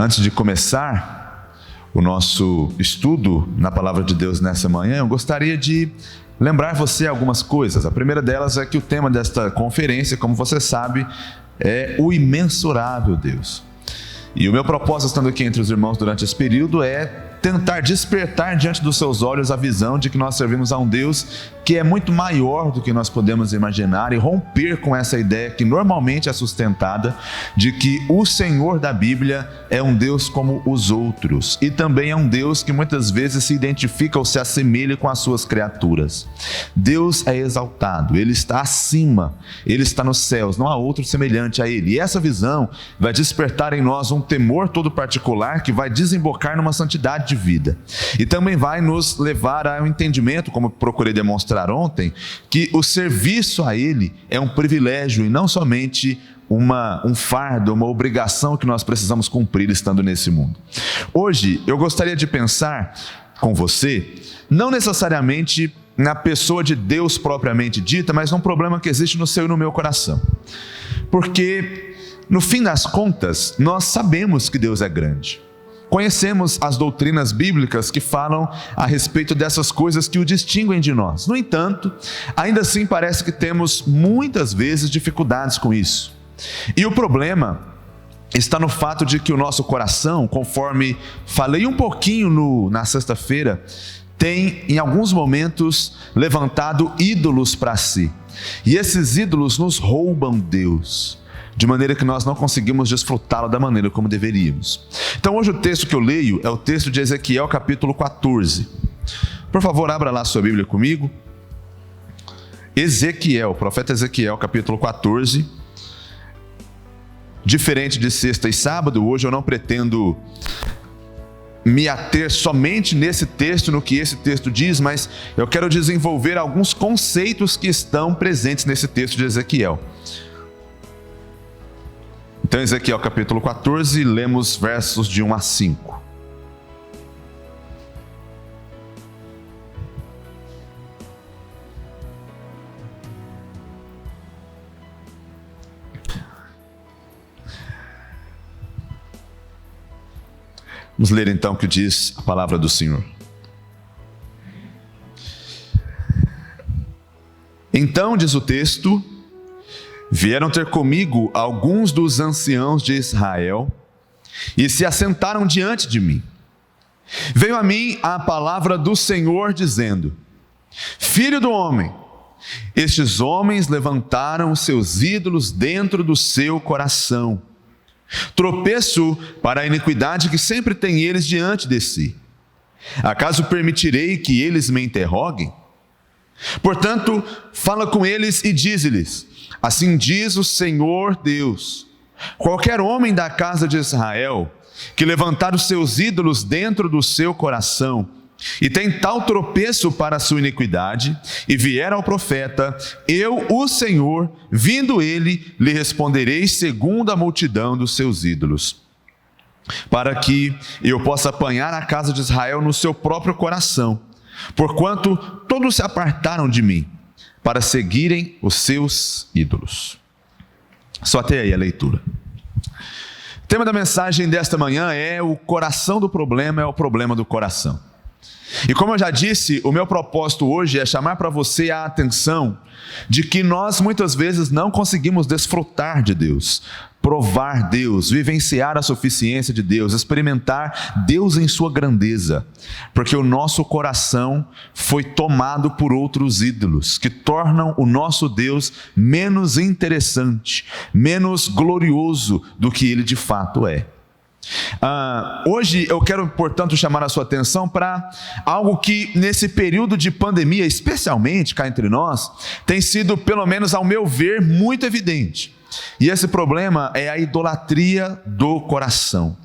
Antes de começar o nosso estudo na Palavra de Deus nessa manhã, eu gostaria de lembrar você algumas coisas. A primeira delas é que o tema desta conferência, como você sabe, é o imensurável Deus. E o meu propósito, estando aqui entre os irmãos durante esse período, é tentar despertar diante dos seus olhos a visão de que nós servimos a um Deus que é muito maior do que nós podemos imaginar, e romper com essa ideia que normalmente é sustentada de que o Senhor da Bíblia é um Deus como os outros, e também é um Deus que muitas vezes se identifica ou se assemelha com as suas criaturas. Deus é exaltado, Ele está acima, Ele está nos céus, não há outro semelhante a Ele, e essa visão vai despertar em nós um temor todo particular que vai desembocar numa santidade de vida, e também vai nos levar ao entendimento, como procurei demonstrar ontem, que o serviço a Ele é um privilégio e não somente um fardo, uma obrigação que nós precisamos cumprir estando nesse mundo. Hoje eu gostaria de pensar com você, não necessariamente na pessoa de Deus propriamente dita, mas num problema que existe no seu e no meu coração, porque no fim das contas nós sabemos que Deus é grande. Conhecemos as doutrinas bíblicas que falam a respeito dessas coisas que o distinguem de nós. No entanto, ainda assim parece que temos muitas vezes dificuldades com isso. E o problema está no fato de que o nosso coração, conforme falei um pouquinho na sexta-feira, tem em alguns momentos levantado ídolos para si. E esses ídolos nos roubam Deus, de maneira que nós não conseguimos desfrutá-lo da maneira como deveríamos. Então hoje o texto que eu leio é o texto de Ezequiel capítulo 14. Por favor, abra lá a sua Bíblia comigo. Ezequiel, profeta Ezequiel capítulo 14. Diferente de sexta e sábado, hoje eu não pretendo me ater somente nesse texto, no que esse texto diz, mas eu quero desenvolver alguns conceitos que estão presentes nesse texto de Ezequiel. Então, Ezequiel capítulo 14, lemos versos de 1 a 5. Vamos ler então o que diz a palavra do Senhor. Então, diz o texto: vieram ter comigo alguns dos anciãos de Israel e se assentaram diante de mim. Veio a mim a palavra do Senhor dizendo: Filho do homem, estes homens levantaram os seus ídolos dentro do seu coração, tropeço para a iniquidade que sempre tem eles diante de si. Acaso permitirei que eles me interroguem? Portanto, fala com eles e dize-lhes: assim diz o Senhor Deus: qualquer homem da casa de Israel que levantar os seus ídolos dentro do seu coração e tem tal tropeço para a sua iniquidade, e vier ao profeta, eu, o Senhor, vindo ele, lhe responderei segundo a multidão dos seus ídolos, para que eu possa apanhar a casa de Israel no seu próprio coração, porquanto todos se apartaram de mim, para seguirem os seus ídolos. Só até aí a leitura. O tema da mensagem desta manhã é: o coração do problema é o problema do coração. E como eu já disse, o meu propósito hoje é chamar para você a atenção de que nós muitas vezes não conseguimos desfrutar de Deus, provar Deus, vivenciar a suficiência de Deus, experimentar Deus em sua grandeza, porque o nosso coração foi tomado por outros ídolos, que tornam o nosso Deus menos interessante, menos glorioso do que Ele de fato é. Hoje eu quero, portanto, chamar a sua atenção para algo que nesse período de pandemia, especialmente cá entre nós, tem sido, pelo menos ao meu ver, muito evidente. E esse problema é a idolatria do coração.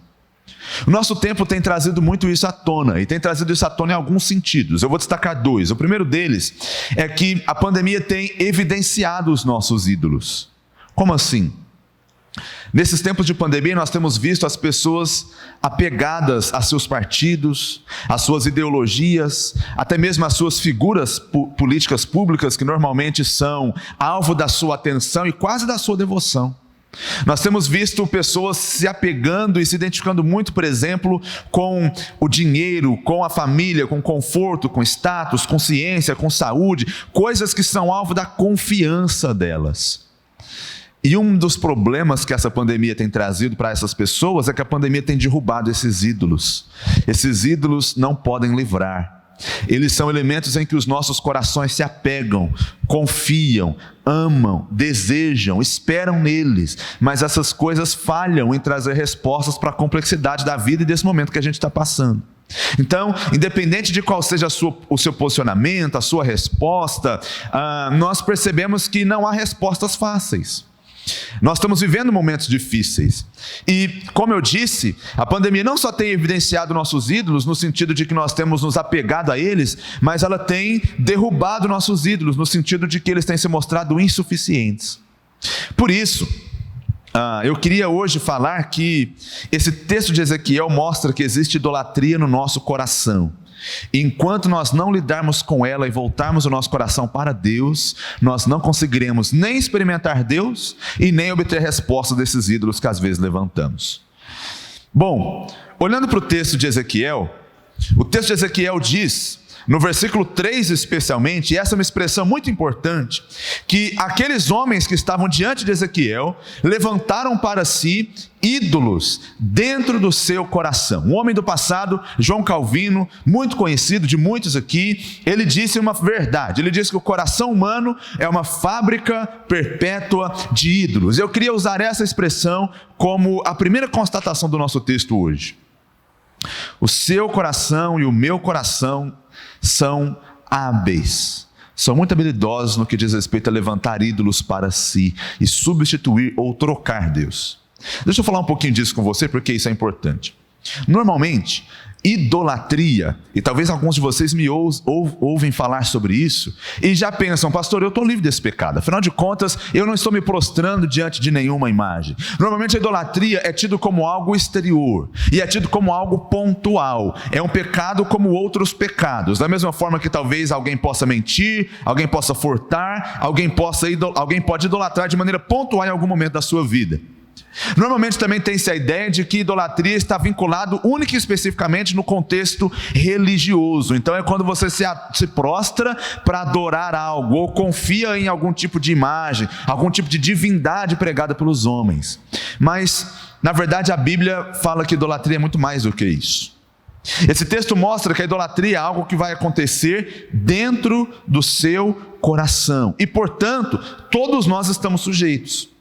O nosso tempo tem trazido muito isso à tona, e tem trazido isso à tona em alguns sentidos. Eu vou destacar dois. O primeiro deles é que a pandemia tem evidenciado os nossos ídolos. Como assim? Nesses tempos de pandemia, nós temos visto as pessoas apegadas a seus partidos, às suas ideologias, até mesmo às suas figuras políticas públicas, que normalmente são alvo da sua atenção e quase da sua devoção. Nós temos visto pessoas se apegando e se identificando muito, por exemplo, com o dinheiro, com a família, com conforto, com status, com ciência, com saúde, coisas que são alvo da confiança delas. E um dos problemas que essa pandemia tem trazido para essas pessoas é que a pandemia tem derrubado esses ídolos. Esses ídolos não podem livrar. Eles são elementos em que os nossos corações se apegam, confiam, amam, desejam, esperam neles. Mas essas coisas falham em trazer respostas para a complexidade da vida e desse momento que a gente está passando. Então, independente de qual seja o seu posicionamento, a sua resposta, nós percebemos que não há respostas fáceis. Nós estamos vivendo momentos difíceis e, como eu disse, a pandemia não só tem evidenciado nossos ídolos no sentido de que nós temos nos apegado a eles, mas ela tem derrubado nossos ídolos no sentido de que eles têm se mostrado insuficientes. Por isso, eu queria hoje falar que esse texto de Ezequiel mostra que existe idolatria no nosso coração. Enquanto nós não lidarmos com ela e voltarmos o nosso coração para Deus, nós não conseguiremos nem experimentar Deus e nem obter resposta desses ídolos que às vezes levantamos. Bom, olhando para o texto de Ezequiel, o texto de Ezequiel diz, no versículo 3 especialmente, e essa é uma expressão muito importante, que aqueles homens que estavam diante de Ezequiel levantaram para si ídolos dentro do seu coração. Um homem do passado, João Calvino, muito conhecido de muitos aqui, ele disse uma verdade. Ele disse que o coração humano é uma fábrica perpétua de ídolos. Eu queria usar essa expressão como a primeira constatação do nosso texto hoje. O seu coração e o meu coração são hábeis, são muito habilidosos no que diz respeito a levantar ídolos para si e substituir ou trocar Deus. Deixa eu falar um pouquinho disso com você, porque isso é importante. Normalmente, idolatria, e talvez alguns de vocês me ouvem falar sobre isso, e já pensam, pastor, eu estou livre desse pecado, afinal de contas, eu não estou me prostrando diante de nenhuma imagem. Normalmente a idolatria é tido como algo exterior, e é tido como algo pontual, é um pecado como outros pecados, da mesma forma que talvez alguém possa mentir, alguém possa furtar, alguém pode idolatrar de maneira pontual em algum momento da sua vida. Normalmente também tem-se a ideia de que idolatria está vinculado única e especificamente no contexto religioso. Então é quando você se prostra para adorar algo, ou confia em algum tipo de imagem, algum tipo de divindade pregada pelos homens. Mas, na verdade, a Bíblia fala que idolatria é muito mais do que isso. Esse texto mostra que a idolatria é algo que vai acontecer dentro do seu coração. E, portanto, todos nós estamos sujeitos.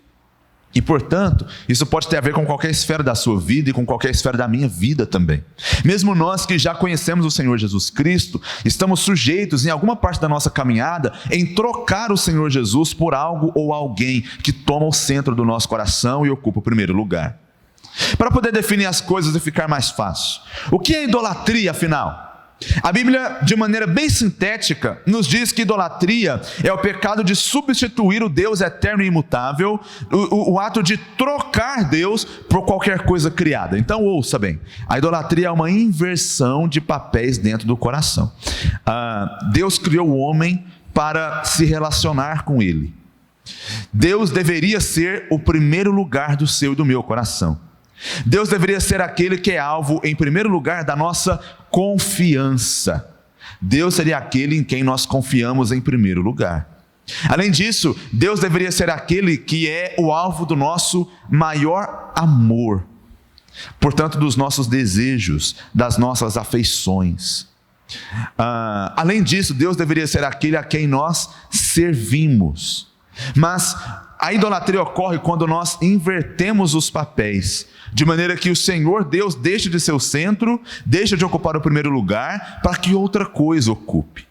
E, portanto, isso pode ter a ver com qualquer esfera da sua vida e com qualquer esfera da minha vida também. Mesmo nós que já conhecemos o Senhor Jesus Cristo, estamos sujeitos em alguma parte da nossa caminhada em trocar o Senhor Jesus por algo ou alguém que toma o centro do nosso coração e ocupa o primeiro lugar. Para poder definir as coisas e ficar mais fácil, o que é idolatria, afinal? A Bíblia, de maneira bem sintética, nos diz que idolatria é o pecado de substituir o Deus eterno e imutável, o ato de trocar Deus por qualquer coisa criada. Então ouça bem, a idolatria é uma inversão de papéis dentro do coração. Deus criou o homem para se relacionar com ele. Deus deveria ser o primeiro lugar do seu e do meu coração. Deus deveria ser aquele que é alvo, em primeiro lugar, da nossa confiança. Deus seria aquele em quem nós confiamos em primeiro lugar. Além disso, Deus deveria ser aquele que é o alvo do nosso maior amor, portanto, dos nossos desejos, das nossas afeições. Além disso, Deus deveria ser aquele a quem nós servimos. Mas a idolatria ocorre quando nós invertemos os papéis, de maneira que o Senhor Deus deixa de ser o centro, deixa de ocupar o primeiro lugar, para que outra coisa ocupe.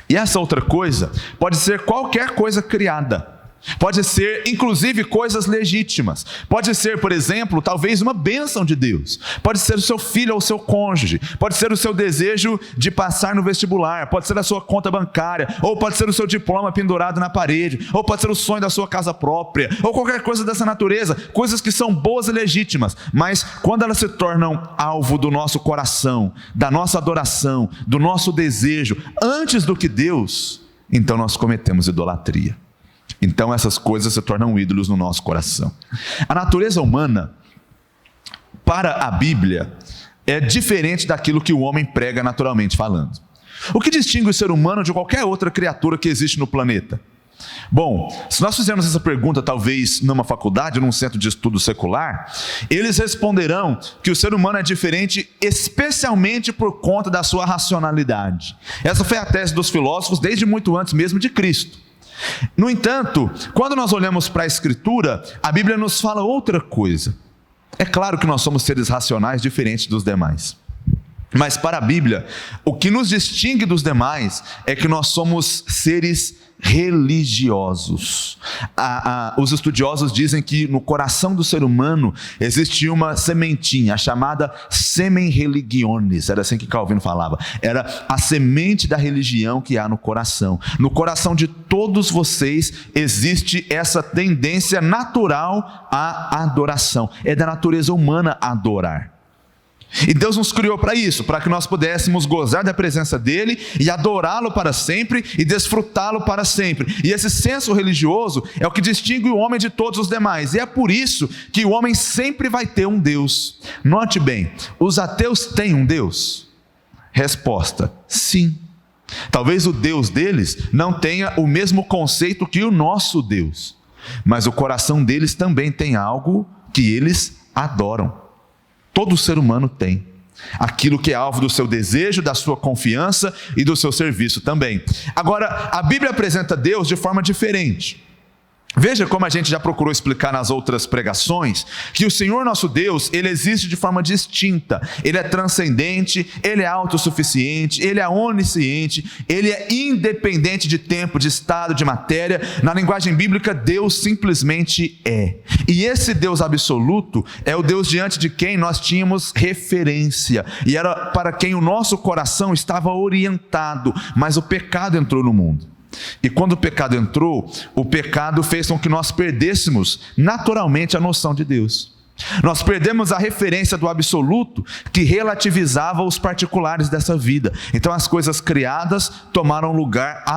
E essa outra coisa pode ser qualquer coisa criada. Pode ser, inclusive, coisas legítimas. Pode ser, por exemplo, talvez uma bênção de Deus. Pode ser o seu filho ou o seu cônjuge. Pode ser o seu desejo de passar no vestibular. Pode ser a sua conta bancária. Ou pode ser o seu diploma pendurado na parede. Ou pode ser o sonho da sua casa própria. Ou qualquer coisa dessa natureza. Coisas que são boas e legítimas. Mas quando elas se tornam alvo do nosso coração, da nossa adoração, do nosso desejo, antes do que Deus, então nós cometemos idolatria. Então essas coisas se tornam ídolos no nosso coração. A natureza humana, para a Bíblia, é diferente daquilo que o homem prega naturalmente falando. O que distingue o ser humano de qualquer outra criatura que existe no planeta? Bom, se nós fizermos essa pergunta talvez numa faculdade, num centro de estudo secular, eles responderão que o ser humano é diferente especialmente por conta da sua racionalidade. Essa foi a tese dos filósofos desde muito antes mesmo de Cristo. No entanto, quando nós olhamos para a Escritura, a Bíblia nos fala outra coisa. É claro que nós somos seres racionais diferentes dos demais. Mas para a Bíblia, o que nos distingue dos demais é que nós somos seres religiosos. Os estudiosos dizem que no coração do ser humano existe uma sementinha chamada semen religionis. Era assim que Calvino falava. Era a semente da religião que há no coração. No coração de todos vocês existe essa tendência natural à adoração. É da natureza humana adorar. E Deus nos criou para isso, para que nós pudéssemos gozar da presença dEle e adorá-lo para sempre e desfrutá-lo para sempre. E esse senso religioso é o que distingue o homem de todos os demais. E é por isso que o homem sempre vai ter um Deus. Note bem, os ateus têm um Deus? Resposta, sim. Talvez o Deus deles não tenha o mesmo conceito que o nosso Deus, mas o coração deles também tem algo que eles adoram. Todo ser humano tem aquilo que é alvo do seu desejo, da sua confiança e do seu serviço também. Agora, a Bíblia apresenta Deus de forma diferente. Veja como a gente já procurou explicar nas outras pregações, que o Senhor nosso Deus, Ele existe de forma distinta. Ele é transcendente, Ele é autossuficiente, Ele é onisciente, Ele é independente de tempo, de estado, de matéria. Na linguagem bíblica, Deus simplesmente é. E esse Deus absoluto é o Deus diante de quem nós tínhamos referência. E era para quem o nosso coração estava orientado, mas o pecado entrou no mundo. E quando o pecado entrou, o pecado fez com que nós perdêssemos naturalmente a noção de Deus. Nós perdemos a referência do absoluto que relativizava os particulares dessa vida. Então as coisas criadas tomaram lugares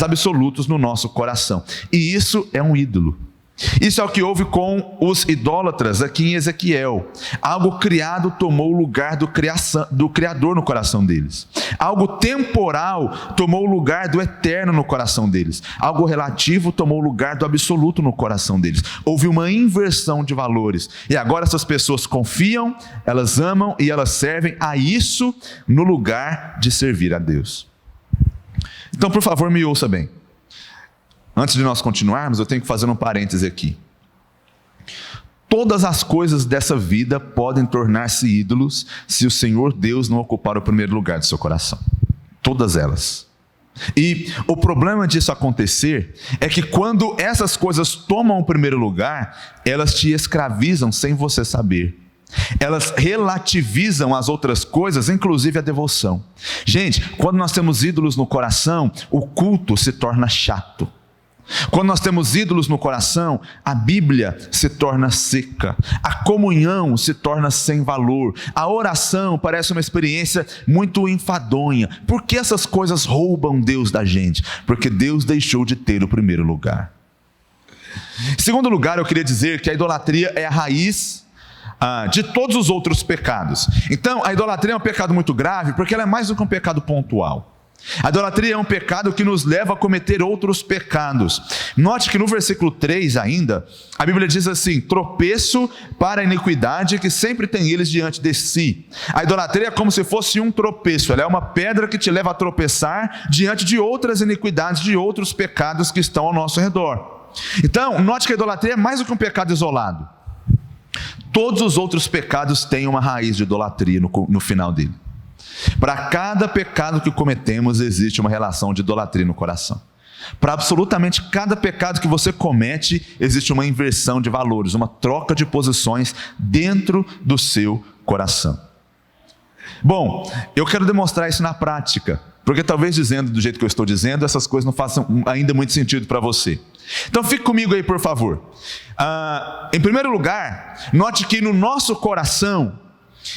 absolutos no nosso coração. E isso é um ídolo. Isso é o que houve com os idólatras aqui em Ezequiel. Algo criado tomou o lugar do Criador no coração deles. Algo temporal tomou o lugar do eterno no coração deles. Algo relativo tomou o lugar do absoluto no coração deles. Houve uma inversão de valores. E agora essas pessoas confiam, elas amam e elas servem a isso no lugar de servir a Deus. Então, por favor, me ouça bem. Antes de nós continuarmos, eu tenho que fazer um parêntese aqui. Todas as coisas dessa vida podem tornar-se ídolos se o Senhor Deus não ocupar o primeiro lugar do seu coração. Todas elas. E o problema disso acontecer é que quando essas coisas tomam o primeiro lugar, elas te escravizam sem você saber. Elas relativizam as outras coisas, inclusive a devoção. Gente, quando nós temos ídolos no coração, o culto se torna chato. Quando nós temos ídolos no coração, a Bíblia se torna seca, a comunhão se torna sem valor, a oração parece uma experiência muito enfadonha. Por que essas coisas roubam Deus da gente? Porque Deus deixou de ter o primeiro lugar. Em segundo lugar, eu queria dizer que a idolatria é a raiz de todos os outros pecados. Então, a idolatria é um pecado muito grave, porque ela é mais do que um pecado pontual. A idolatria é um pecado que nos leva a cometer outros pecados. Note que no versículo 3 ainda, a Bíblia diz assim: tropeço para a iniquidade que sempre tem eles diante de si. A idolatria é como se fosse um tropeço, ela é uma pedra que te leva a tropeçar diante de outras iniquidades, de outros pecados que estão ao nosso redor. Então, note que a idolatria é mais do que um pecado isolado. Todos os outros pecados têm uma raiz de idolatria no final dele. Para cada pecado que cometemos, existe uma relação de idolatria no coração. Para absolutamente cada pecado que você comete, existe uma inversão de valores, uma troca de posições dentro do seu coração. Bom, eu quero demonstrar isso na prática, porque talvez dizendo do jeito que eu estou dizendo, essas coisas não façam ainda muito sentido para você. Então fique comigo aí, por favor. Em primeiro lugar, note que no nosso coração,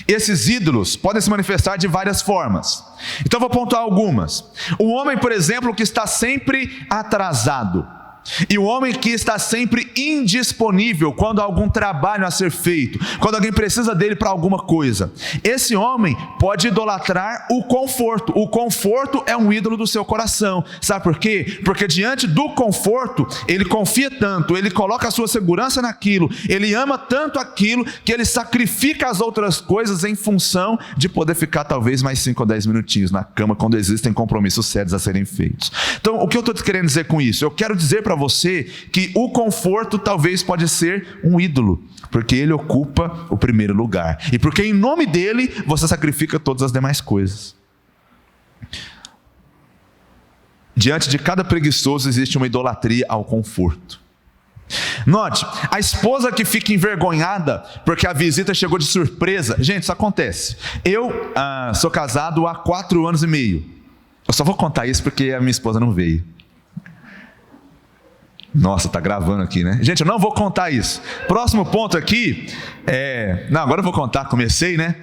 esses ídolos podem se manifestar de várias formas. Então vou pontuar algumas. O homem, por exemplo, que está sempre atrasado, e o homem que está sempre indisponível quando há algum trabalho a ser feito, quando alguém precisa dele para alguma coisa. Esse homem pode idolatrar o conforto. O conforto é um ídolo do seu coração. Sabe por quê? Porque diante do conforto, ele confia tanto, ele coloca a sua segurança naquilo, ele ama tanto aquilo, que ele sacrifica as outras coisas em função de poder ficar talvez mais 5 ou 10 minutinhos na cama, quando existem compromissos sérios a serem feitos. Então, o que eu estou querendo dizer com isso? Eu quero dizer para você que o conforto talvez pode ser um ídolo, porque ele ocupa o primeiro lugar, e porque em nome dele você sacrifica todas as demais coisas. Diante de cada preguiçoso existe uma idolatria ao conforto. Note, a esposa que fica envergonhada porque a visita chegou de surpresa. Gente, isso acontece. Eu sou casado há 4 anos e meio. Eu só vou contar isso porque a minha esposa não veio. Nossa, tá gravando aqui, né? Gente, eu não vou contar isso. Próximo ponto aqui Não, agora eu vou contar, comecei, né?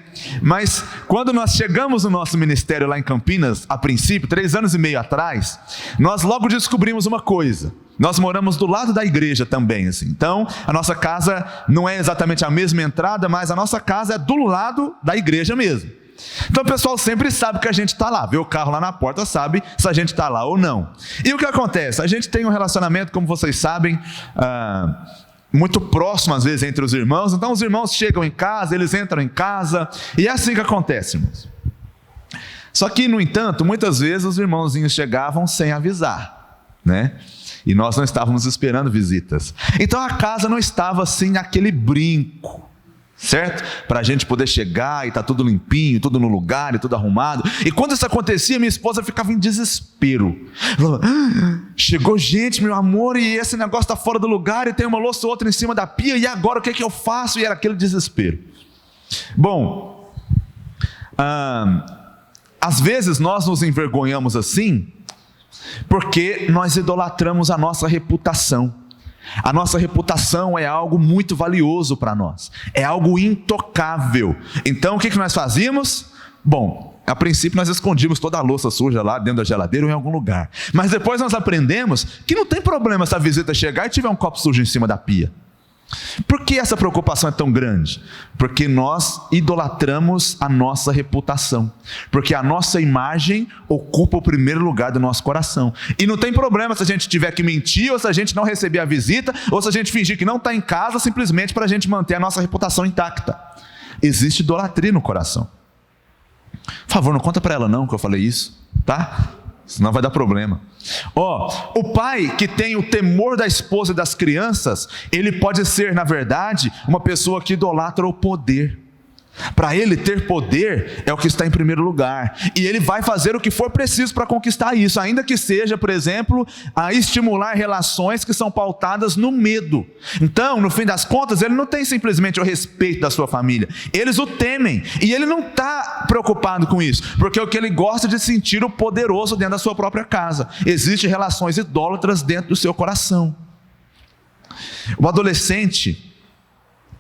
Mas quando nós chegamos no nosso ministério lá em Campinas, a princípio, 3 anos e meio atrás, nós logo descobrimos uma coisa. Nós moramos do lado da igreja também, assim. Então, a nossa casa não é exatamente a mesma entrada, mas a nossa casa é do lado da igreja mesmo. Então o pessoal sempre sabe que a gente está lá, vê o carro lá na porta, sabe se a gente está lá ou não. E o que acontece? A gente tem um relacionamento, como vocês sabem, muito próximo às vezes entre os irmãos. Então os irmãos chegam em casa, eles entram em casa, e é assim que acontece, irmãos. Só que, no entanto, muitas vezes os irmãozinhos chegavam sem avisar, né? E nós não estávamos esperando visitas. Então a casa não estava assim naquele brinco, certo? Para a gente poder chegar e tá tudo limpinho, tudo no lugar e tudo arrumado. E quando isso acontecia, minha esposa ficava em desespero. Chegou gente, meu amor, e esse negócio está fora do lugar, e tem uma louça ou outra em cima da pia, e agora o que é que eu faço? E era aquele desespero. Bom, às vezes nós nos envergonhamos assim, porque nós idolatramos a nossa reputação. A nossa reputação é algo muito valioso para nós, é algo intocável. Então o que nós fazíamos? Bom, a princípio nós escondíamos toda a louça suja lá dentro da geladeira ou em algum lugar. Mas depois nós aprendemos que não tem problema se a visita chegar e tiver um copo sujo em cima da pia. Por que essa preocupação é tão grande? Porque nós idolatramos a nossa reputação, porque a nossa imagem ocupa o primeiro lugar do nosso coração. E não tem problema se a gente tiver que mentir, ou se a gente não receber a visita, ou se a gente fingir que não está em casa, simplesmente para a gente manter a nossa reputação intacta. Existe idolatria no coração. Por favor, não conta para ela não que eu falei isso, tá? Senão vai dar problema. O pai que tem o temor da esposa e das crianças, ele pode ser, na verdade, uma pessoa que idolatra o poder. Para ele, ter poder é o que está em primeiro lugar, e ele vai fazer o que for preciso para conquistar isso, ainda que seja, por exemplo, a estimular relações que são pautadas no medo. Então, no fim das contas, ele não tem simplesmente o respeito da sua família, eles o temem, e ele não está preocupado com isso, porque o que ele gosta de sentir o poderoso dentro da sua própria casa. Existem relações idólatras dentro do seu coração. O adolescente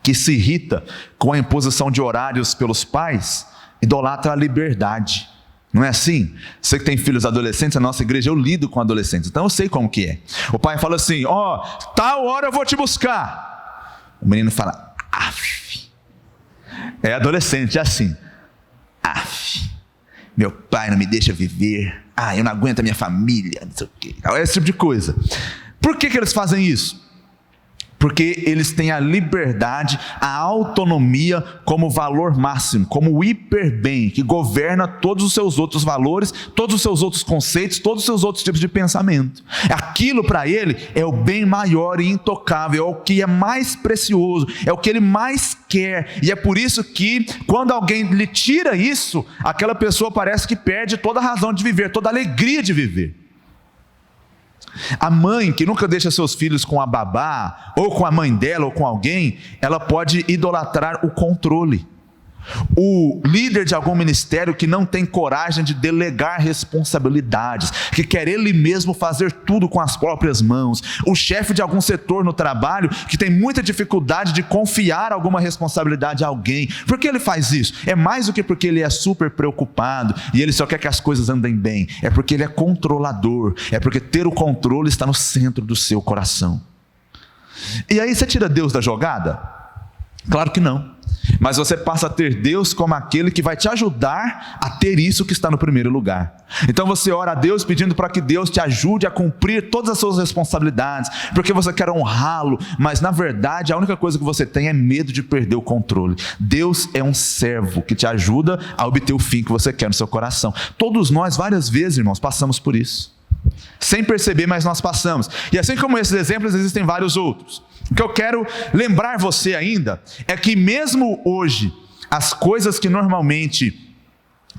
que se irrita com a imposição de horários pelos pais, idolatra a liberdade. Não é assim? Você que tem filhos adolescentes, a nossa igreja eu lido com adolescentes, então eu sei como que é. O pai fala assim, tal hora eu vou te buscar. O menino fala, af. É adolescente, é assim. Af. Meu pai não me deixa viver. Eu não aguento a minha família, não sei o quê. Esse tipo de coisa. Por que eles fazem isso? Porque eles têm a liberdade, a autonomia como valor máximo, como o hiperbem, que governa todos os seus outros valores, todos os seus outros conceitos, todos os seus outros tipos de pensamento. Aquilo para ele é o bem maior e intocável, é o que é mais precioso, é o que ele mais quer. E é por isso que quando alguém lhe tira isso, aquela pessoa parece que perde toda a razão de viver, toda a alegria de viver. A mãe que nunca deixa seus filhos com a babá, ou com a mãe dela, ou com alguém, ela pode idolatrar o controle. O líder de algum ministério que não tem coragem de delegar responsabilidades, que quer ele mesmo fazer tudo com as próprias mãos. O chefe de algum setor no trabalho que tem muita dificuldade de confiar alguma responsabilidade a alguém. Por que ele faz isso? É mais do que porque ele é super preocupado e ele só quer que as coisas andem bem. É porque ele é controlador. É porque ter o controle está no centro do seu coração. E aí você tira Deus da jogada? Claro que não. Mas você passa a ter Deus como aquele que vai te ajudar a ter isso que está no primeiro lugar. Então você ora a Deus pedindo para que Deus te ajude a cumprir todas as suas responsabilidades, porque você quer honrá-lo, mas na verdade a única coisa que você tem é medo de perder o controle. Deus é um servo que te ajuda a obter o fim que você quer no seu coração. Todos nós, várias vezes, irmãos, passamos por isso. Sem perceber, mas nós passamos. E assim como esses exemplos, existem vários outros. O que eu quero lembrar você ainda é que mesmo hoje, as coisas que normalmente,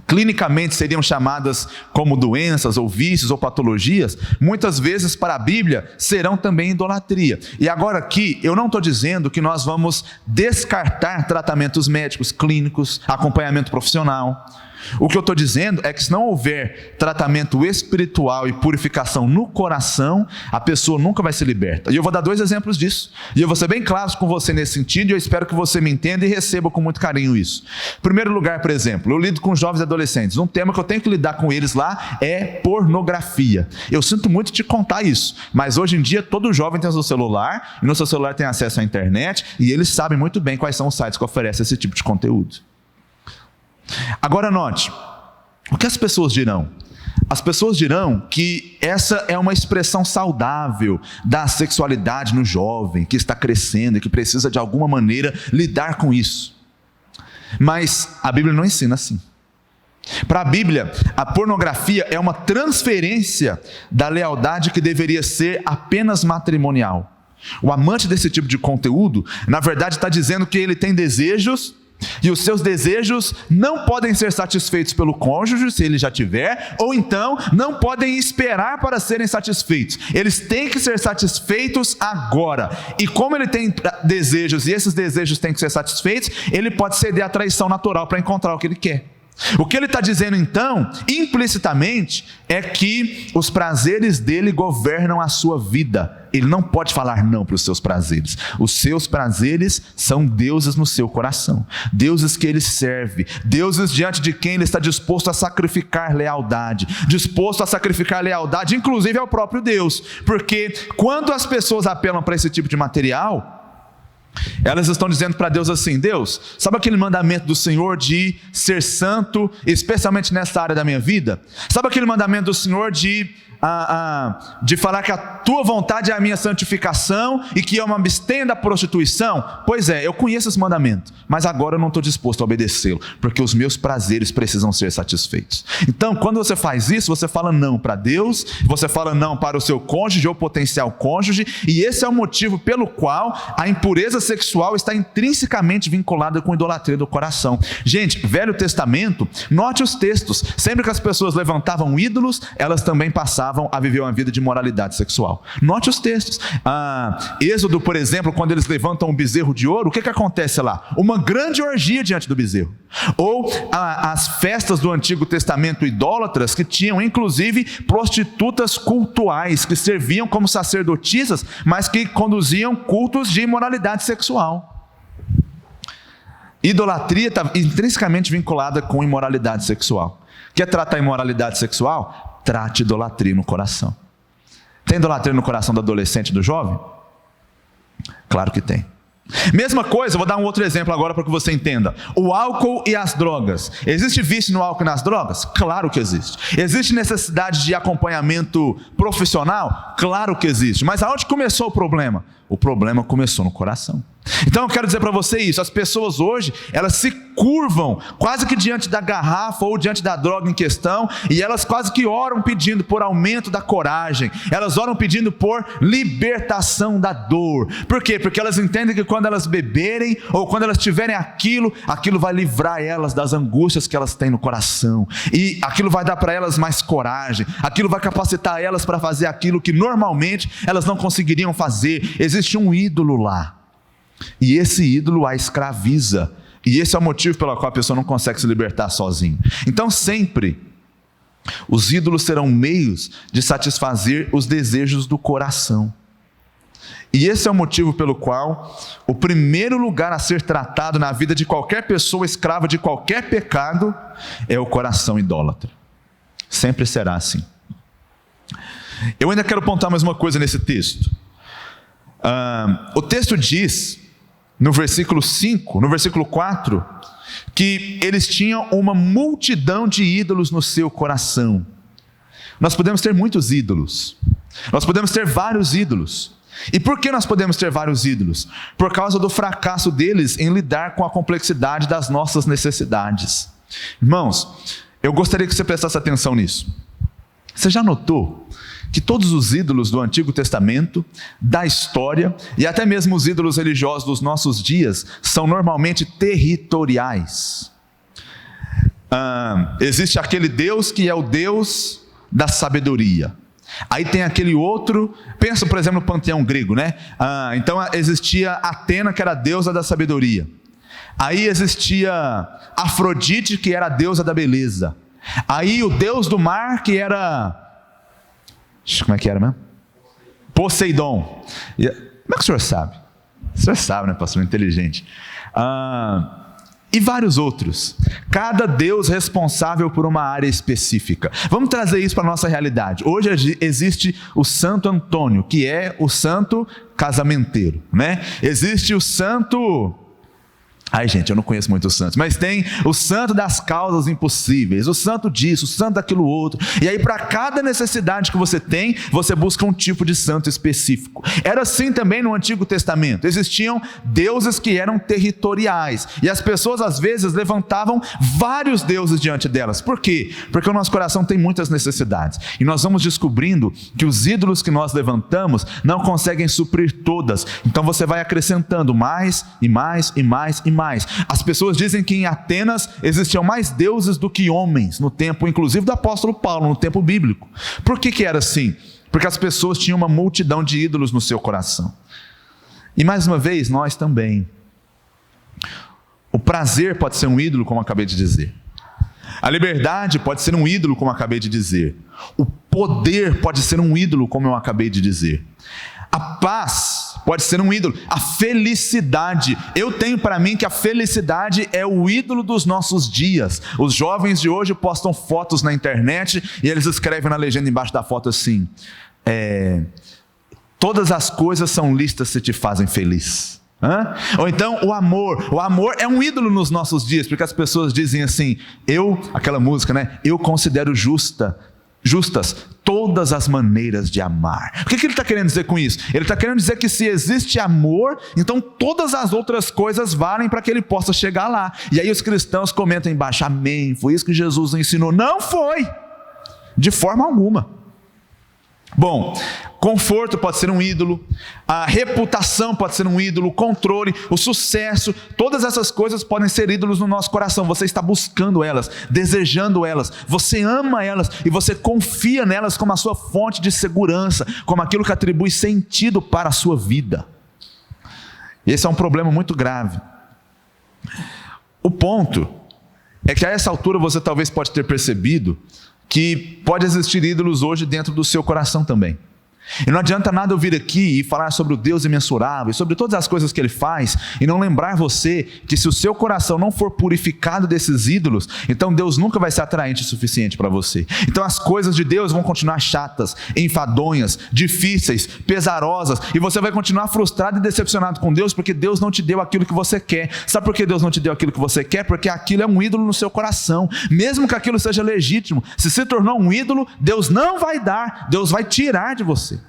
clinicamente seriam chamadas como doenças ou vícios ou patologias, muitas vezes para a Bíblia serão também idolatria. E agora aqui, eu não estou dizendo que nós vamos descartar tratamentos médicos, clínicos, acompanhamento profissional. O que eu estou dizendo é que se não houver tratamento espiritual e purificação no coração, a pessoa nunca vai ser liberta. E eu vou dar 2 exemplos disso. E eu vou ser bem claro com você nesse sentido, e eu espero que você me entenda e receba com muito carinho isso. Em primeiro lugar, por exemplo, eu lido com jovens e adolescentes. Um tema que eu tenho que lidar com eles lá é pornografia. Eu sinto muito te contar isso, mas hoje em dia todo jovem tem o seu celular, e no seu celular tem acesso à internet, e eles sabem muito bem quais são os sites que oferecem esse tipo de conteúdo. Agora note, o que as pessoas dirão? As pessoas dirão que essa é uma expressão saudável da sexualidade no jovem, que está crescendo e que precisa de alguma maneira lidar com isso. Mas a Bíblia não ensina assim. Para a Bíblia, a pornografia é uma transferência da lealdade que deveria ser apenas matrimonial. O amante desse tipo de conteúdo, na verdade, está dizendo que ele tem desejos, e os seus desejos não podem ser satisfeitos pelo cônjuge, se ele já tiver, ou então não podem esperar para serem satisfeitos. Eles têm que ser satisfeitos agora. E como ele tem desejos e esses desejos têm que ser satisfeitos, ele pode ceder à traição natural para encontrar o que ele quer. O que ele está dizendo então, implicitamente, é que os prazeres dele governam a sua vida. Ele não pode falar não para os seus prazeres. Os seus prazeres são deuses no seu coração, deuses que ele serve, deuses diante de quem ele está disposto a sacrificar lealdade, inclusive ao próprio Deus, porque quando as pessoas apelam para esse tipo de material, elas estão dizendo para Deus assim: Deus, sabe aquele mandamento do Senhor de ser santo, especialmente nessa área da minha vida? Sabe aquele mandamento do Senhor de falar que a tua vontade é a minha santificação e que eu me abstenho da prostituição? Pois é, eu conheço esse mandamento, mas agora eu não estou disposto a obedecê-lo, porque os meus prazeres precisam ser satisfeitos. Então, quando você faz isso, você fala não para Deus, você fala não para o seu cônjuge ou potencial cônjuge, e esse é o motivo pelo qual a impureza sexual está intrinsecamente vinculada com a idolatria do coração. Gente, Velho Testamento, note os textos, sempre que as pessoas levantavam ídolos, elas também passavam a viver uma vida de moralidade sexual. Note os textos. Êxodo, por exemplo, quando eles levantam um bezerro de ouro, o que acontece lá? Uma grande orgia diante do bezerro. Ou as festas do Antigo Testamento idólatras, que tinham inclusive prostitutas cultuais, que serviam como sacerdotisas, mas que conduziam cultos de imoralidade sexual. Idolatria está intrinsecamente vinculada com imoralidade sexual. Quer tratar imoralidade sexual? Trate idolatria no coração. Tem idolatria no coração do adolescente e do jovem? Claro que tem. Mesma coisa, vou dar um outro exemplo agora para que você entenda. O álcool e as drogas. Existe vício no álcool e nas drogas? Claro que existe. Existe necessidade de acompanhamento profissional? Claro que existe. Mas aonde começou o problema? O problema começou no coração. Então eu quero dizer para você isso, as pessoas hoje, elas se curvam quase que diante da garrafa ou diante da droga em questão, e elas quase que oram pedindo por aumento da coragem, elas oram pedindo por libertação da dor. Por quê? Porque elas entendem que quando elas beberem, ou quando elas tiverem aquilo vai livrar elas das angústias que elas têm no coração, e aquilo vai dar para elas mais coragem, aquilo vai capacitar elas para fazer aquilo que normalmente elas não conseguiriam fazer. Existe um ídolo lá, e esse ídolo a escraviza, e esse é o motivo pelo qual a pessoa não consegue se libertar sozinha. Então sempre os ídolos serão meios de satisfazer os desejos do coração, e esse é o motivo pelo qual o primeiro lugar a ser tratado na vida de qualquer pessoa escrava de qualquer pecado é o coração idólatra. Sempre será assim. Eu ainda quero apontar mais uma coisa nesse texto. O texto diz, no versículo 5, no versículo 4, que eles tinham uma multidão de ídolos no seu coração. Nós podemos ter muitos ídolos, nós podemos ter vários ídolos. E por que nós podemos ter vários ídolos? Por causa do fracasso deles em lidar com a complexidade das nossas necessidades. Irmãos, eu gostaria que você prestasse atenção nisso. Você já notou que todos os ídolos do Antigo Testamento, da história, e até mesmo os ídolos religiosos dos nossos dias, são normalmente territoriais? Existe aquele Deus que é o Deus da sabedoria. Aí tem aquele outro, pensa por exemplo no panteão grego, né? Então existia Atena, que era a deusa da sabedoria. Aí existia Afrodite, que era a deusa da beleza. Aí o deus do mar, que era... como é que era mesmo? Poseidon. Como é que o senhor sabe? O senhor sabe, né, pastor? Inteligente. E vários outros. Cada deus responsável por uma área específica. Vamos trazer isso para a nossa realidade. Hoje existe o Santo Antônio, que é o santo casamenteiro, né? Existe o santo... Ai gente, eu não conheço muito os santos, mas tem o santo das causas impossíveis, o santo disso, o santo daquilo outro. E aí para cada necessidade que você tem, você busca um tipo de santo específico. Era assim também no Antigo Testamento. Existiam deuses que eram territoriais, e as pessoas às vezes levantavam vários deuses diante delas. Por quê? Porque o nosso coração tem muitas necessidades, e nós vamos descobrindo que os ídolos que nós levantamos não conseguem suprir todas. Então você vai acrescentando mais e mais e mais e mais. As pessoas dizem que em Atenas existiam mais deuses do que homens no tempo, inclusive do apóstolo Paulo, no tempo bíblico. Por que era assim? Porque as pessoas tinham uma multidão de ídolos no seu coração. E mais uma vez, nós também. O prazer pode ser um ídolo, como eu acabei de dizer. A liberdade pode ser um ídolo, como eu acabei de dizer. O poder pode ser um ídolo, como eu acabei de dizer. A paz pode ser um ídolo. A felicidade, eu tenho para mim que a felicidade é o ídolo dos nossos dias. Os jovens de hoje postam fotos na internet e eles escrevem na legenda embaixo da foto assim: todas as coisas são listas se te fazem feliz. Ou então o amor é um ídolo nos nossos dias, porque as pessoas dizem assim, aquela música, né? Eu considero justas todas as maneiras de amar. O que ele está querendo dizer com isso? Ele está querendo dizer que se existe amor, então todas as outras coisas valem para que ele possa chegar lá. E aí os cristãos comentam embaixo, amém, foi isso que Jesus ensinou. Não foi, de forma alguma. Bom, conforto pode ser um ídolo, a reputação pode ser um ídolo, o controle, o sucesso, todas essas coisas podem ser ídolos no nosso coração. Você está buscando elas, desejando elas, você ama elas e você confia nelas como a sua fonte de segurança, como aquilo que atribui sentido para a sua vida. Esse é um problema muito grave. O ponto é que a essa altura você talvez pode ter percebido que pode existir ídolos hoje dentro do seu coração também. E não adianta nada eu vir aqui e falar sobre o Deus imensurável, sobre todas as coisas que Ele faz, e não lembrar você que se o seu coração não for purificado desses ídolos, então Deus nunca vai ser atraente o suficiente para você. Então as coisas de Deus vão continuar chatas, enfadonhas, difíceis, pesarosas, e você vai continuar frustrado e decepcionado com Deus, porque Deus não te deu aquilo que você quer. Sabe por que Deus não te deu aquilo que você quer? Porque aquilo é um ídolo no seu coração. Mesmo que aquilo seja legítimo, se tornou um ídolo, Deus não vai dar, Deus vai tirar de você.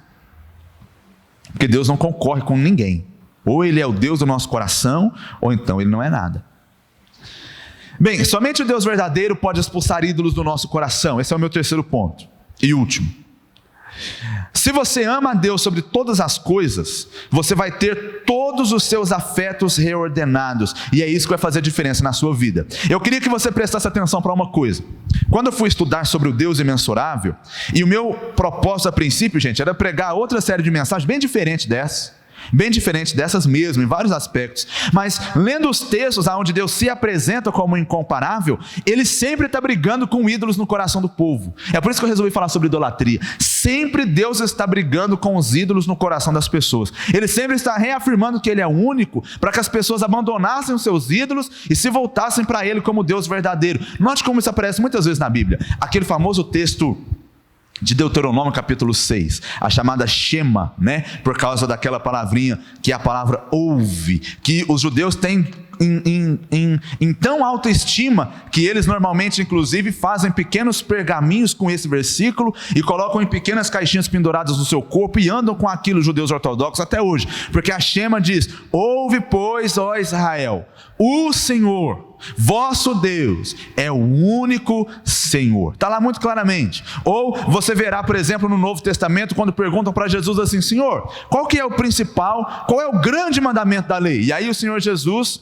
Porque Deus não concorre com ninguém. Ou Ele é o Deus do nosso coração, ou então Ele não é nada. Bem, somente o Deus verdadeiro pode expulsar ídolos do nosso coração. Esse é o meu terceiro ponto e último. Se você ama a Deus sobre todas as coisas, você vai ter todos os seus afetos reordenados, e é isso que vai fazer a diferença na sua vida. Eu queria que você prestasse atenção para uma coisa. Quando eu fui estudar sobre o Deus imensurável, e o meu propósito a princípio, gente, era pregar outra série de mensagens bem diferente dessas mesmo, em vários aspectos, mas lendo os textos onde Deus se apresenta como incomparável, Ele sempre está brigando com ídolos no coração do povo. É por isso que eu resolvi falar sobre idolatria. Sempre Deus está brigando com os ídolos no coração das pessoas. Ele sempre está reafirmando que Ele é o único, para que as pessoas abandonassem os seus ídolos e se voltassem para Ele como Deus verdadeiro. Note como isso aparece muitas vezes na Bíblia. Aquele famoso texto de Deuteronômio capítulo 6, a chamada Shema, por causa daquela palavrinha que é a palavra ouve, que os judeus têm em tão alta estima, que eles normalmente inclusive fazem pequenos pergaminhos com esse versículo e colocam em pequenas caixinhas penduradas no seu corpo e andam com aquilo, os judeus ortodoxos até hoje, porque a Shema diz: ouve pois, ó Israel, o Senhor vosso Deus é o único Senhor. Está lá muito claramente. Ou você verá, por exemplo, no Novo Testamento, quando perguntam para Jesus assim: Senhor, qual que é o principal, qual é o grande mandamento da lei? E aí o Senhor Jesus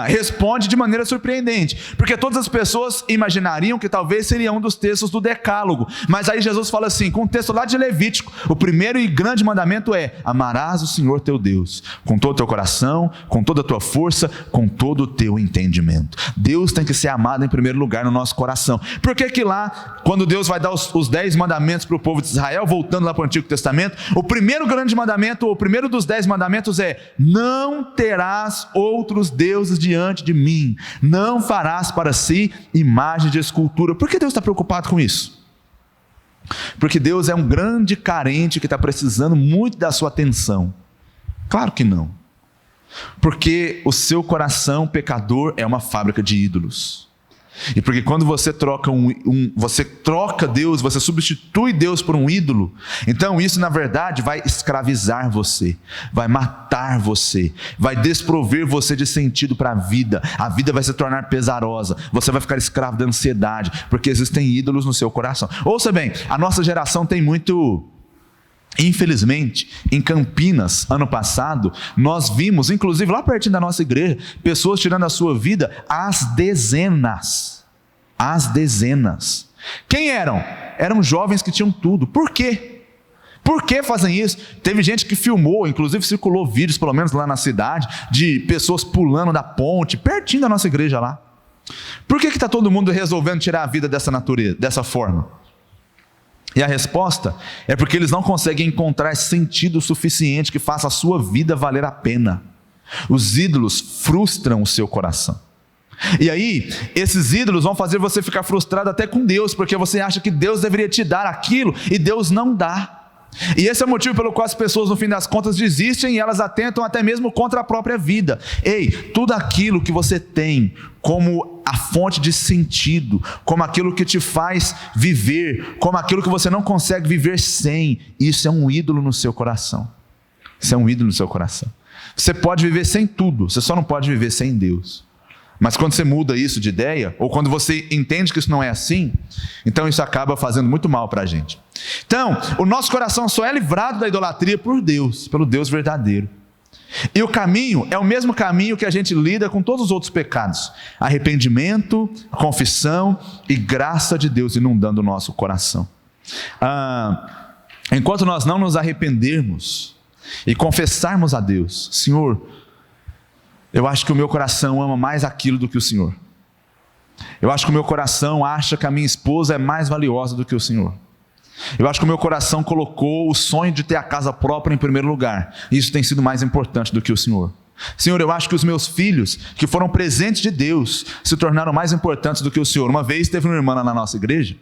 responde de maneira surpreendente, porque todas as pessoas imaginariam que talvez seria um dos textos do Decálogo, mas aí Jesus fala assim, com um texto lá de Levítico: o primeiro e grande mandamento é: amarás o Senhor teu Deus com todo o teu coração, com toda a tua força, com todo o teu entendimento. Deus tem que ser amado em primeiro lugar no nosso coração. Por que lá, quando Deus vai dar os 10 mandamentos para o povo de Israel, voltando lá para o Antigo Testamento, o primeiro grande mandamento, o primeiro dos 10 mandamentos é: não terás outros deuses diante de mim, não farás para si imagem de escultura. Por que Deus está preocupado com isso? Porque Deus é um grande carente que está precisando muito da sua atenção? Claro que não. Porque o seu coração pecador é uma fábrica de ídolos. E porque quando você troca você troca Deus, você substitui Deus por um ídolo, então isso na verdade vai escravizar você, vai matar você, vai desprover você de sentido para a vida vai se tornar pesarosa, você vai ficar escravo da ansiedade, porque existem ídolos no seu coração. Ouça bem, a nossa geração tem muito... Infelizmente, em Campinas, ano passado, nós vimos, inclusive lá pertinho da nossa igreja, pessoas tirando a sua vida às dezenas. Quem eram? Eram jovens que tinham tudo. Por quê? Por que fazem isso? Teve gente que filmou, inclusive circulou vídeos, pelo menos lá na cidade, de pessoas pulando da ponte, pertinho da nossa igreja lá. Por que está todo mundo resolvendo tirar a vida dessa natureza, dessa forma? E a resposta é porque eles não conseguem encontrar sentido suficiente que faça a sua vida valer a pena. Os ídolos frustram o seu coração. E aí, esses ídolos vão fazer você ficar frustrado até com Deus, porque você acha que Deus deveria te dar aquilo e Deus não dá. E esse é o motivo pelo qual as pessoas no fim das contas desistem e elas atentam até mesmo contra a própria vida. Ei, tudo aquilo que você tem como a fonte de sentido, como aquilo que te faz viver, como aquilo que você não consegue viver sem, isso é um ídolo no seu coração. Isso é um ídolo no seu coração. Você pode viver sem tudo, você só não pode viver sem Deus. Mas quando você muda isso de ideia, ou quando você entende que isso não é assim, então isso acaba fazendo muito mal para a gente. Então, o nosso coração só é livrado da idolatria por Deus, pelo Deus verdadeiro. E o caminho é o mesmo caminho que a gente lida com todos os outros pecados: arrependimento, confissão e graça de Deus inundando o nosso coração. Enquanto nós não nos arrependermos e confessarmos a Deus: Senhor, eu acho que o meu coração ama mais aquilo do que o Senhor. Eu acho que o meu coração acha que a minha esposa é mais valiosa do que o Senhor. Eu acho que o meu coração colocou o sonho de ter a casa própria em primeiro lugar. Isso tem sido mais importante do que o Senhor. Senhor, eu acho que os meus filhos, que foram presentes de Deus, se tornaram mais importantes do que o Senhor. Uma vez teve uma irmã lá na nossa igreja.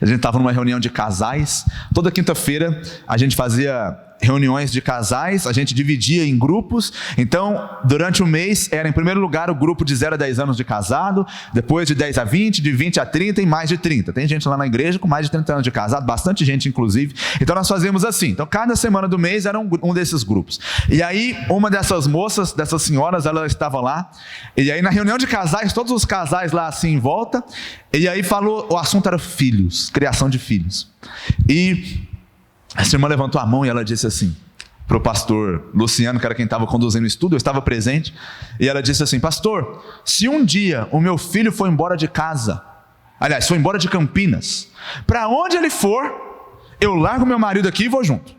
A gente estava numa reunião de casais. Toda quinta-feira a gente fazia reuniões de casais, a gente dividia em grupos. Então, durante o mês, era em primeiro lugar o grupo de 0 a 10 anos de casado, depois de 10 a 20, de 20 a 30 e mais de 30. Tem gente lá na igreja com mais de 30 anos de casado, bastante gente inclusive. Então nós fazíamos assim. Então cada semana do mês era um desses grupos. E aí uma dessas moças, dessas senhoras, ela estava lá. E aí na reunião de casais, todos os casais lá assim em volta. E aí falou, o assunto era filhos, criação de filhos. E essa irmã levantou a mão e ela disse assim, para o pastor Luciano, que era quem estava conduzindo o estudo, eu estava presente, e ela disse assim: pastor, se um dia o meu filho for embora de casa, aliás, foi embora de Campinas, para onde ele for, eu largo meu marido aqui e vou junto.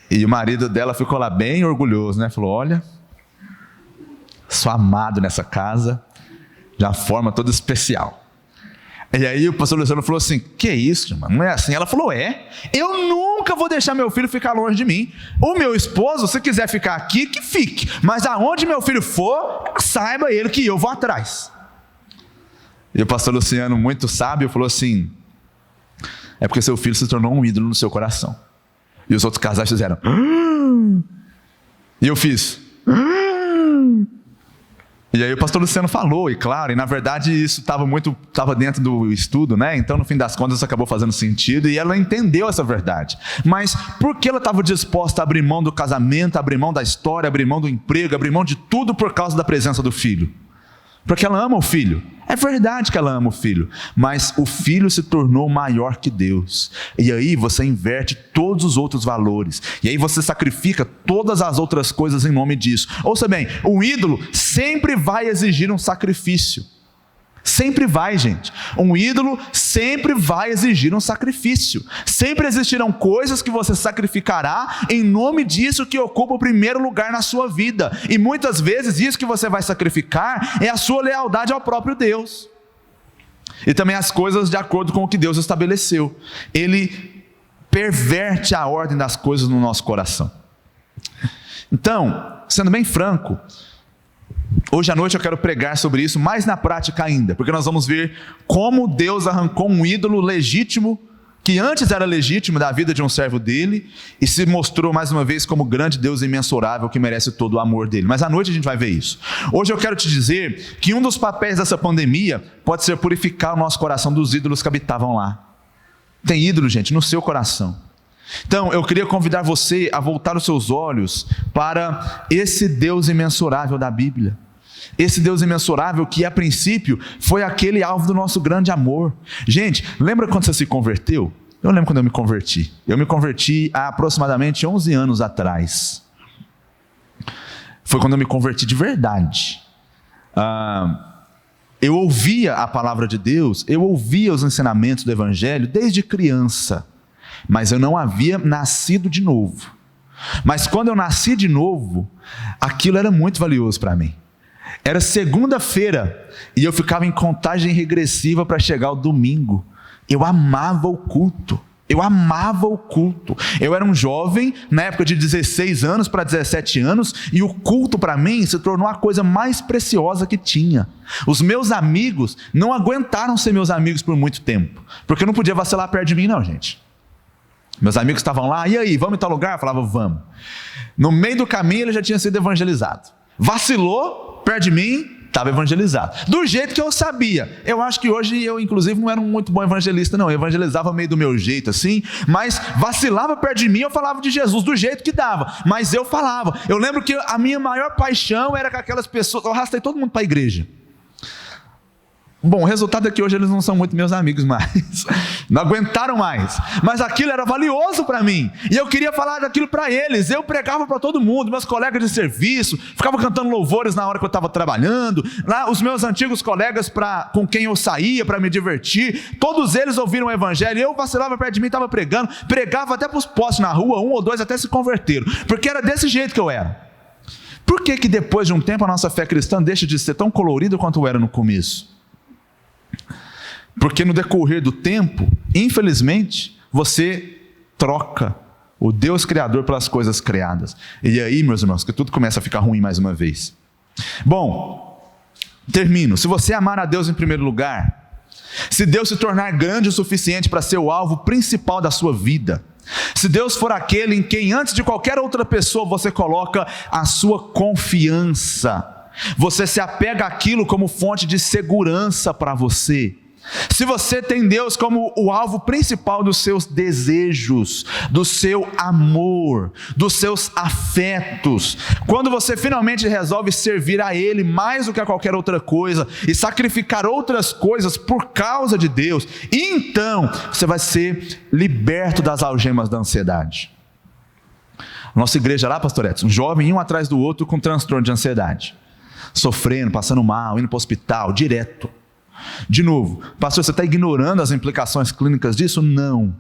E o marido dela ficou lá bem orgulhoso, né? Falou: olha, sou amado nessa casa, de uma forma toda especial. E aí o pastor Luciano falou assim: que isso, irmã? Não é assim? Ela falou: eu nunca vou deixar meu filho ficar longe de mim. O meu esposo, se quiser ficar aqui, que fique. Mas aonde meu filho for, saiba ele que eu vou atrás. E o pastor Luciano, muito sábio, falou assim: é porque seu filho se tornou um ídolo no seu coração. E os outros casais fizeram e eu fiz E aí o pastor Luciano falou, e claro, e na verdade isso estava dentro do estudo, né? Então no fim das contas isso acabou fazendo sentido e ela entendeu essa verdade. Mas por que ela estava disposta a abrir mão do casamento, abrir mão da história, abrir mão do emprego, abrir mão de tudo por causa da presença do filho? Porque ela ama o filho. É verdade que ela ama o filho, mas o filho se tornou maior que Deus. E aí você inverte todos os outros valores. E aí você sacrifica todas as outras coisas em nome disso. Ouça bem, o ídolo sempre vai exigir um sacrifício. Sempre vai, gente. Um ídolo sempre vai exigir um sacrifício. Sempre existirão coisas que você sacrificará em nome disso que ocupa o primeiro lugar na sua vida. E muitas vezes isso que você vai sacrificar é a sua lealdade ao próprio Deus. E também as coisas de acordo com o que Deus estabeleceu. Ele perverte a ordem das coisas no nosso coração. Então, sendo bem franco, hoje à noite eu quero pregar sobre isso, mais na prática ainda, porque nós vamos ver como Deus arrancou um ídolo legítimo, que antes era legítimo da vida de um servo dele, e se mostrou mais uma vez como grande Deus imensurável, que merece todo o amor dele. Mas à noite a gente vai ver isso. Hoje eu quero te dizer que um dos papéis dessa pandemia pode ser purificar o nosso coração dos ídolos que habitavam lá. Tem ídolo, gente, no seu coração. Então, eu queria convidar você a voltar os seus olhos para esse Deus imensurável da Bíblia. Esse Deus imensurável que, a princípio, foi aquele alvo do nosso grande amor. Gente, lembra quando você se converteu? Eu lembro quando eu me converti. Eu me converti há aproximadamente 11 anos atrás. Foi quando eu me converti de verdade. Eu ouvia a palavra de Deus, eu ouvia os ensinamentos do Evangelho desde criança. Mas eu não havia nascido de novo. Mas quando eu nasci de novo, aquilo era muito valioso para mim. Era segunda-feira e eu ficava em contagem regressiva para chegar o domingo. Eu amava o culto. Eu amava o culto. Eu era um jovem, na época de 16 anos para 17 anos, e o culto para mim se tornou a coisa mais preciosa que tinha. Os meus amigos não aguentaram ser meus amigos por muito tempo, porque eu não podia vacilar perto de mim não, gente. Meus amigos estavam lá, e aí, vamos em tal lugar? Eu falava, vamos. No meio do caminho ele já tinha sido evangelizado. Vacilou, perto de mim, estava evangelizado. Do jeito que eu sabia. Eu acho que hoje eu, inclusive, não era um muito bom evangelista, não. Eu evangelizava meio do meu jeito, assim, mas vacilava perto de mim, eu falava de Jesus do jeito que dava. Mas eu falava. Eu lembro que a minha maior paixão era com aquelas pessoas, eu arrastei todo mundo para a igreja. Bom, o resultado é que hoje eles não são muito meus amigos mais, não aguentaram mais, mas aquilo era valioso para mim, e eu queria falar daquilo para eles. Eu pregava para todo mundo, meus colegas de serviço, ficava cantando louvores na hora que eu estava trabalhando, lá os meus antigos colegas com quem eu saía para me divertir, todos eles ouviram o evangelho, eu vacilava perto de mim, estava pregando, pregava até para os postes na rua, 1 ou 2 até se converteram, porque era desse jeito que eu era. Por que depois de um tempo a nossa fé cristã deixa de ser tão colorida quanto era no começo? Porque no decorrer do tempo, infelizmente, você troca o Deus Criador pelas coisas criadas. E aí, meus irmãos, que tudo começa a ficar ruim mais uma vez. Bom, termino. Se você amar a Deus em primeiro lugar, se Deus se tornar grande o suficiente para ser o alvo principal da sua vida, se Deus for aquele em quem antes de qualquer outra pessoa você coloca a sua confiança, você se apega àquilo como fonte de segurança para você. Se você tem Deus como o alvo principal dos seus desejos, do seu amor, dos seus afetos, quando você finalmente resolve servir a Ele mais do que a qualquer outra coisa e sacrificar outras coisas por causa de Deus, então você vai ser liberto das algemas da ansiedade. Nossa igreja lá, pastor Edson, um jovem um atrás do outro com transtorno de ansiedade, sofrendo, passando mal, indo para o hospital, direto. De novo, pastor, você está ignorando as implicações clínicas disso? Não.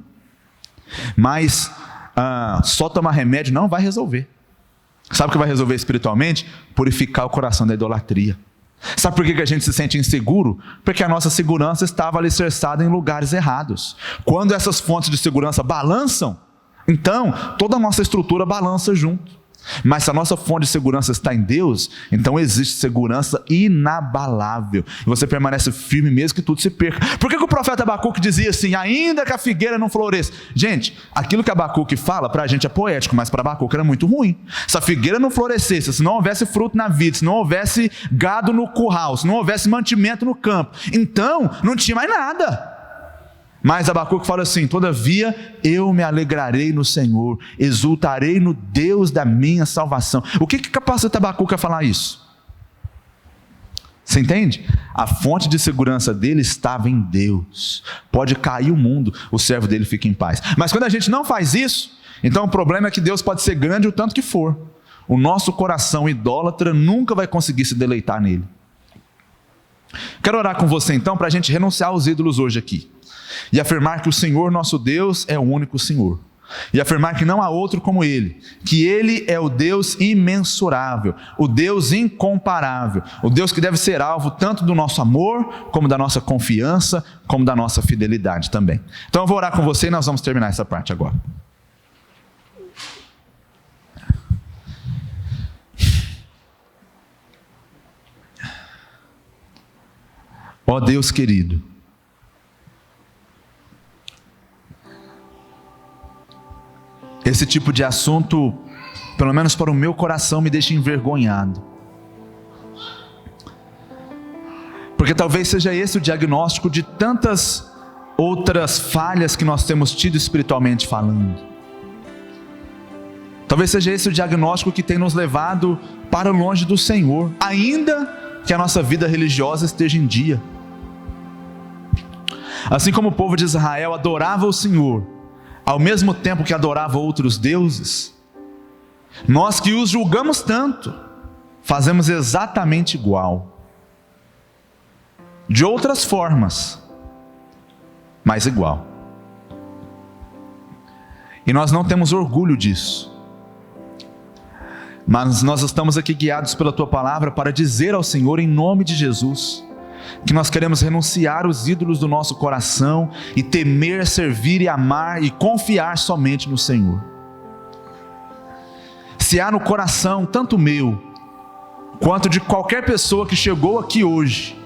Mas só tomar remédio não vai resolver. Sabe o que vai resolver espiritualmente? Purificar o coração da idolatria. Sabe por que a gente se sente inseguro? Porque a nossa segurança estava alicerçada em lugares errados. Quando essas fontes de segurança balançam, então toda a nossa estrutura balança junto. Mas se a nossa fonte de segurança está em Deus, então existe segurança inabalável. E você permanece firme mesmo que tudo se perca. Por que o profeta Abacuque dizia assim, ainda que a figueira não floresça? Gente, aquilo que Abacuque fala para a gente é poético, mas para Abacuque era muito ruim. Se a figueira não florescesse, se não houvesse fruto na vida, se não houvesse gado no curral, se não houvesse mantimento no campo, então não tinha mais nada. Mas Abacuque fala assim, todavia eu me alegrarei no Senhor, exultarei no Deus da minha salvação. O que capacita Abacuque a falar isso? Você entende? A fonte de segurança dele estava em Deus. Pode cair o mundo, o servo dele fica em paz. Mas quando a gente não faz isso, então o problema é que Deus pode ser grande o tanto que for. O nosso coração idólatra nunca vai conseguir se deleitar nele. Quero orar com você então para a gente renunciar aos ídolos hoje aqui. E afirmar que o Senhor nosso Deus é o único Senhor. E afirmar que não há outro como Ele. Que Ele é o Deus imensurável, o Deus incomparável, o Deus que deve ser alvo tanto do nosso amor, como da nossa confiança, como da nossa fidelidade também. Então eu vou orar com você e nós vamos terminar essa parte agora. Ó Deus querido, esse tipo de assunto, pelo menos para o meu coração, me deixa envergonhado. Porque talvez seja esse o diagnóstico de tantas outras falhas que nós temos tido espiritualmente falando. Talvez seja esse o diagnóstico que tem nos levado para longe do Senhor, ainda que a nossa vida religiosa esteja em dia. Assim como o povo de Israel adorava o Senhor, ao mesmo tempo que adorava outros deuses, nós que os julgamos tanto, fazemos exatamente igual. De outras formas, mas igual. E nós não temos orgulho disso. Mas nós estamos aqui guiados pela Tua Palavra para dizer ao Senhor, em nome de Jesus, que nós queremos renunciar os ídolos do nosso coração e temer, servir e amar e confiar somente no Senhor. Se há no coração, tanto meu, quanto de qualquer pessoa que chegou aqui hoje,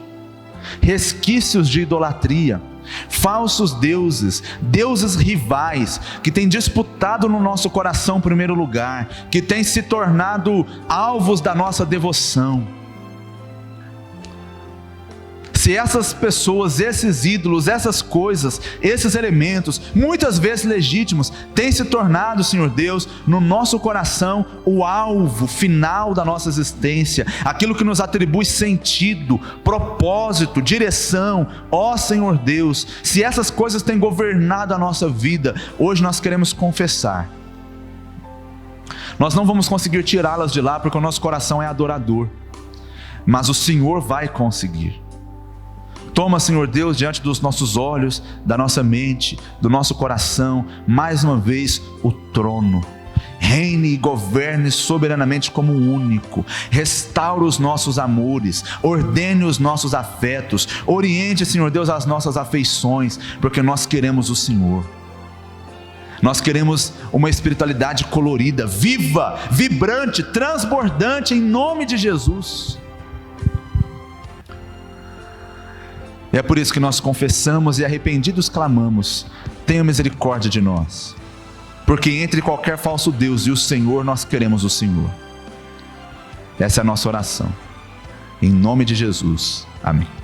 resquícios de idolatria, falsos deuses, deuses rivais, que têm disputado no nosso coração primeiro lugar, que têm se tornado alvos da nossa devoção, se essas pessoas, esses ídolos, essas coisas, esses elementos, muitas vezes legítimos, têm se tornado, Senhor Deus, no nosso coração, o alvo final da nossa existência, aquilo que nos atribui sentido, propósito, direção, ó Senhor Deus, se essas coisas têm governado a nossa vida, hoje nós queremos confessar. Nós não vamos conseguir tirá-las de lá, porque o nosso coração é adorador, mas o Senhor vai conseguir. Toma, Senhor Deus, diante dos nossos olhos, da nossa mente, do nosso coração, mais uma vez o trono. reine e governe soberanamente como um único, restaure os nossos amores, ordene os nossos afetos, oriente, Senhor Deus, as nossas afeições, porque nós queremos o Senhor. Nós queremos uma espiritualidade colorida, viva, vibrante, transbordante, em nome de Jesus. E é por isso que nós confessamos e arrependidos clamamos: tenha misericórdia de nós. Porque entre qualquer falso Deus e o Senhor, nós queremos o Senhor. Essa é a nossa oração. Em nome de Jesus. Amém.